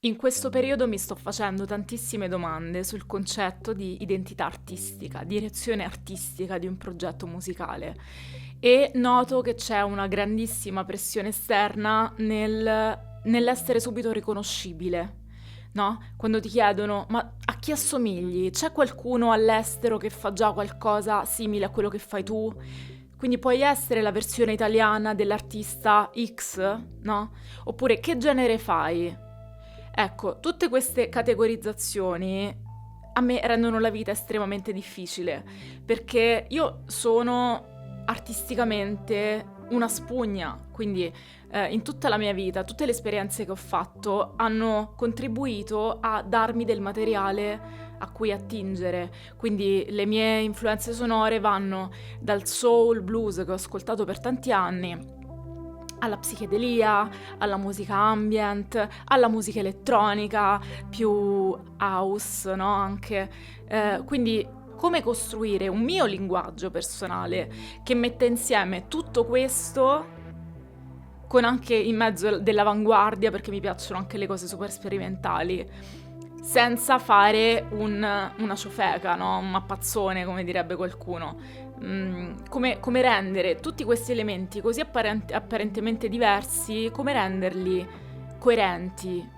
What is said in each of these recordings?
In questo periodo mi sto facendo tantissime domande sul concetto di identità artistica, direzione artistica di un progetto musicale e noto che c'è una grandissima pressione esterna nell'essere subito riconoscibile, no? Quando ti chiedono ma a chi assomigli? C'è qualcuno all'estero che fa già qualcosa simile a quello che fai tu? Quindi puoi essere la versione italiana dell'artista X, no? Oppure che genere fai? Ecco, tutte queste categorizzazioni a me rendono la vita estremamente difficile, perché io sono artisticamente una spugna, quindi in tutta la mia vita, tutte le esperienze che ho fatto hanno contribuito a darmi del materiale a cui attingere, quindi le mie influenze sonore vanno dal soul blues che ho ascoltato per tanti anni alla psichedelia, alla musica ambient, alla musica elettronica, più house, no? Anche. Quindi come costruire un mio linguaggio personale che metta insieme tutto questo con anche in mezzo dell'avanguardia, perché mi piacciono anche le cose super sperimentali, senza fare una ciofeca, no? Un mappazzone, come direbbe qualcuno. Come rendere tutti questi elementi così apparentemente diversi, come renderli coerenti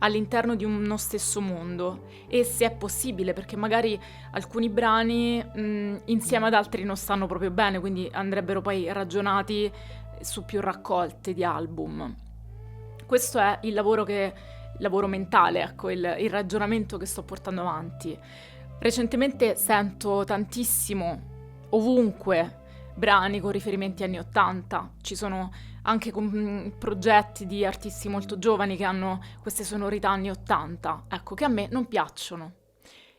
all'interno di uno stesso mondo, e se è possibile, perché magari alcuni brani insieme ad altri non stanno proprio bene, quindi andrebbero poi ragionati su più raccolte di album. Questo è il lavoro mentale, ecco, il ragionamento che sto portando avanti. Recentemente sento tantissimo, ovunque, brani con riferimenti anni 80. Ci sono anche progetti di artisti molto giovani che hanno queste sonorità anni 80, ecco, che a me non piacciono.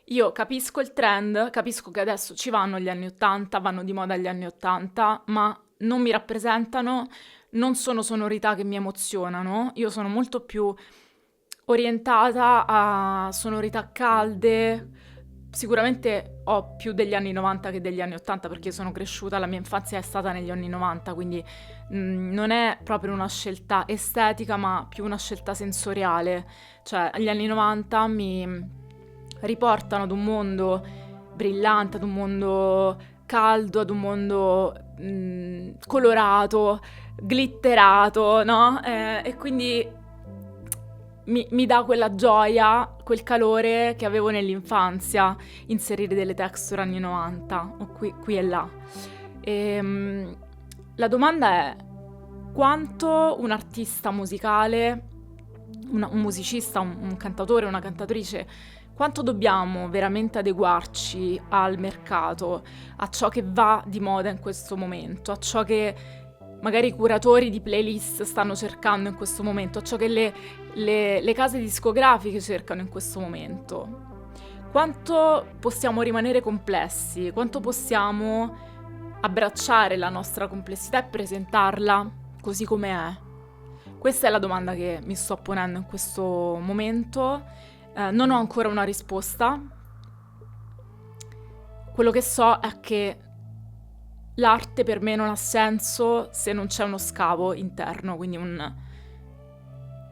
Io capisco il trend, capisco che adesso ci vanno gli anni 80, vanno di moda gli anni 80, ma non mi rappresentano, non sono sonorità che mi emozionano. Io sono molto più orientata a sonorità calde. Sicuramente ho più degli anni 90 che degli anni 80, perché sono cresciuta, la mia infanzia è stata negli anni 90, quindi non è proprio una scelta estetica, ma più una scelta sensoriale. Cioè, gli anni 90 mi riportano ad un mondo brillante, ad un mondo caldo, ad un mondo colorato, glitterato, no? E quindi mi dà quella gioia, quel calore che avevo nell'infanzia, inserire delle texture anni 90, o qui e là. La domanda è: quanto un artista musicale, un musicista, un cantautore, una cantatrice, quanto dobbiamo veramente adeguarci al mercato, a ciò che va di moda in questo momento, a ciò che magari i curatori di playlist stanno cercando in questo momento, a ciò che le case discografiche cercano in questo momento. Quanto possiamo rimanere complessi, quanto possiamo abbracciare la nostra complessità e presentarla così come è? Questa è la domanda che mi sto ponendo in questo momento. Non ho ancora una risposta. Quello che so è che l'arte per me non ha senso se non c'è uno scavo interno, quindi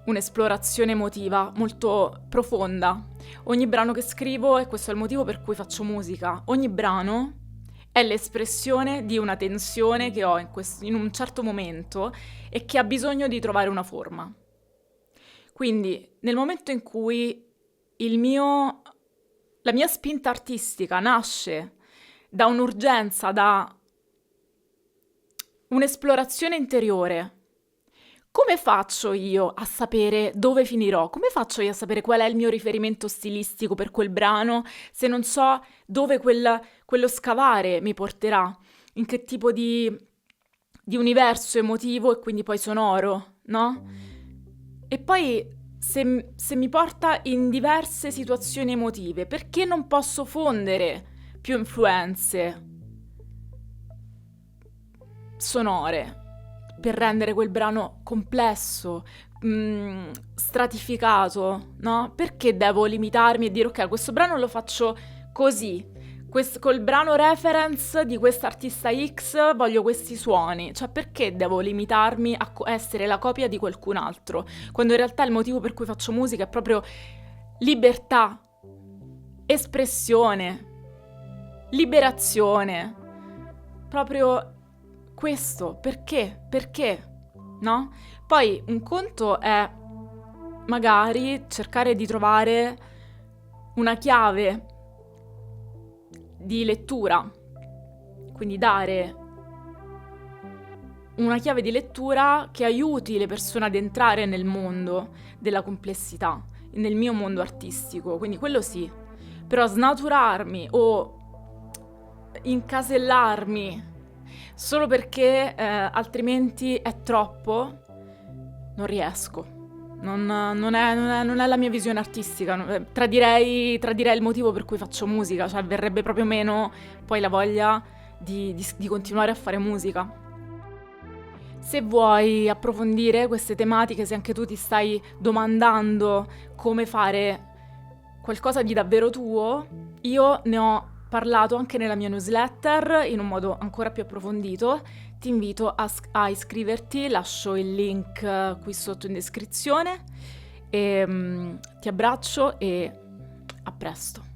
un'esplorazione emotiva molto profonda. Ogni brano che scrivo, e questo è il motivo per cui faccio musica, ogni brano è l'espressione di una tensione che ho in un certo momento e che ha bisogno di trovare una forma. Quindi nel momento in cui la mia spinta artistica nasce da un'urgenza, da un'esplorazione interiore, come faccio io a sapere dove finirò? Come faccio io a sapere qual è il mio riferimento stilistico per quel brano se non so dove quello scavare mi porterà? In che tipo di universo emotivo e quindi poi sonoro, no? E poi se mi porta in diverse situazioni emotive, perché non posso fondere più influenze sonore per rendere quel brano complesso, stratificato, no? Perché devo limitarmi e dire ok, questo brano lo faccio così, col brano reference di quest'artista X voglio questi suoni, cioè perché devo limitarmi a essere la copia di qualcun altro, quando in realtà il motivo per cui faccio musica è proprio libertà, espressione, liberazione, proprio questo, perché? Perché? No? Poi un conto è magari cercare di trovare una chiave di lettura, quindi dare una chiave di lettura che aiuti le persone ad entrare nel mondo della complessità, nel mio mondo artistico, quindi quello sì, però snaturarmi o incasellarmi solo perché altrimenti è troppo, non riesco. Non è la mia visione artistica. Tradirei il motivo per cui faccio musica, cioè verrebbe proprio meno poi la voglia di continuare a fare musica. Se vuoi approfondire queste tematiche, se anche tu ti stai domandando come fare qualcosa di davvero tuo, io ne ho parlato anche nella mia newsletter in un modo ancora più approfondito. Ti invito a iscriverti, lascio il link qui sotto in descrizione e ti abbraccio e a presto.